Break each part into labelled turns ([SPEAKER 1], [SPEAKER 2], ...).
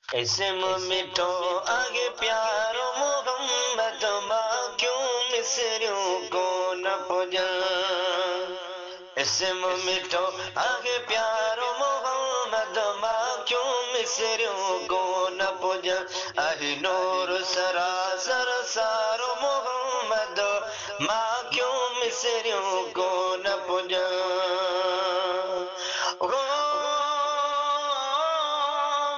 [SPEAKER 1] इसम मिठो आगे प्यारो मोहम्मद मां क्यों मिसरियों को न पुजा। इसम मिठो आगे प्यारो मोहम्मद मां क्यों मिसरियों को न पुजा। अहि नूर सरासर सारो मोहम्मद मां क्यों मिसरियों को न पुजा।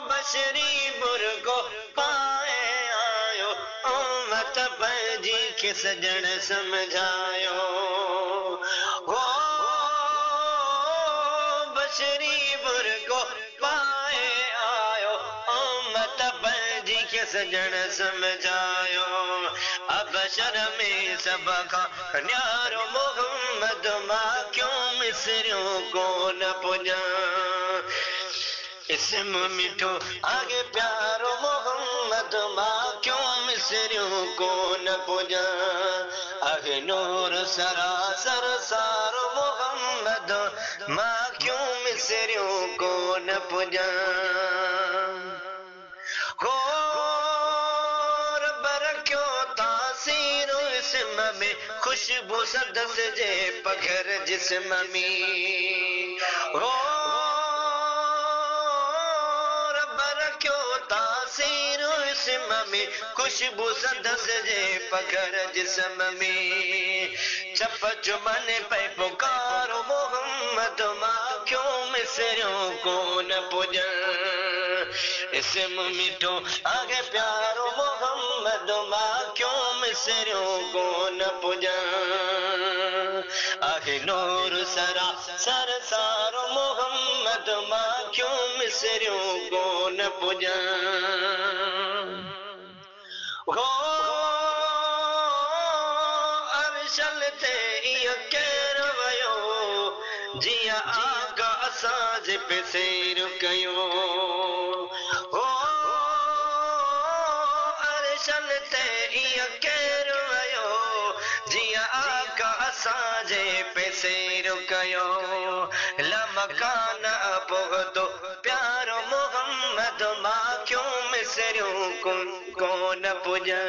[SPEAKER 1] बशरी बुर्गो पाए आयो उम्मत पंहिंजी खे सजण समझायो। हो बशरी बुर्गो पाए आयो उम्मत पंहिंजी खे सजण समझायो। अबशर में सब खां न्यारो मोहम्मद मां क्यों मिसरियों को न पुजा। इसम मिठो आगे प्यारो मोहम्मद मां क्यों मिसरियों को न पुजा। आगे नूर सरासर सारो मोहम्मद मां क्यों मिसरियों को न पुजा। हो रबर क्यों तासीर इसम में खुशबू सदस जे पघर जिस्म में। हो जिस्म में खुशबू सदस जे पघर जिस्म में। चप चुमन पे पुकारो मोहम्मद मां क्यों मिसरियों को न पुजा। इसम मिठो आगे प्यारो मोहम्मद मां क्यों मिसरियों को न पुजा। आगे नूर सरा सर सारो मोहम्मद मां क्यों मिसरियों को न पुजा। हो अरशल ते इह केर वयो जिया आका असांजे पे सैर कयो। हो अरशल ते इह केर वयो जिया आका असांजे पे सैर कयो। लमकान पहुतो प्यारो मोहम्मद मां क्यों मिसरियों को न पुजा।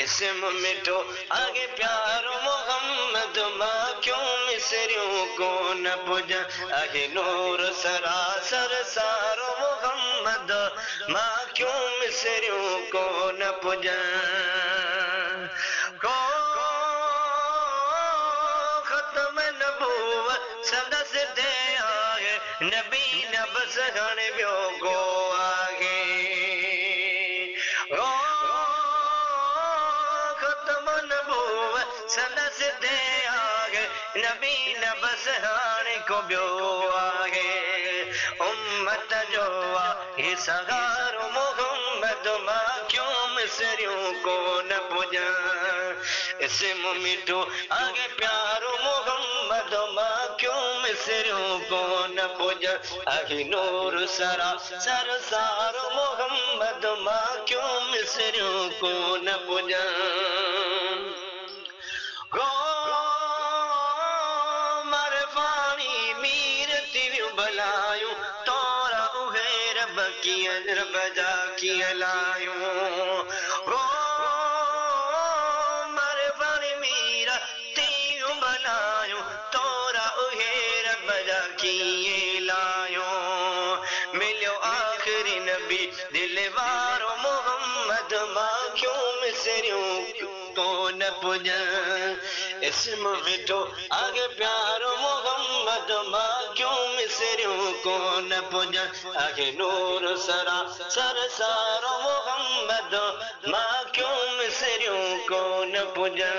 [SPEAKER 1] इसम मिठो आगे प्यारो मोहम्मद मां क्यों मिसरियों को न पुजा। आगे नूर सरासर सारो मोहम्मद मां क्यों मिसरियों को न पुजा। खत्म नबूवत सदस दे आए नबी न बस हाणे ॿियो को आहे। खत्म नबूवत सदस दे आए नबी न बस हाणे को ॿियो आहे। उम्मत जो आहे सगारो मोहम्मद मां क्यों मिसरियों को न पुजा। इसम मिठो आगे प्यारो मोहम्मद मां क्यों मिसरियों को न पुजा। आगे नूर सरा सर सारो मोहम्मद मां क्यों मिसरियों को न पुजा। मरफानी मीर तिवियूं भलायूं तोरा उहे रब कीअं रब जा कीअं लायूं। तोरा उहे रब जा कीअं लायूं। मिलियो आख़िरी नबी दिल वारो मोहम्मद मां क्यों मिसरियों को न पुजा। इसम मिठो आगे प्यारो मोहम्मद मां क्यों मिसरियों को न पुजा। आगे नूर सरा सर सारो मोहम्मद मां क्यों मिसरियों को न पुजा।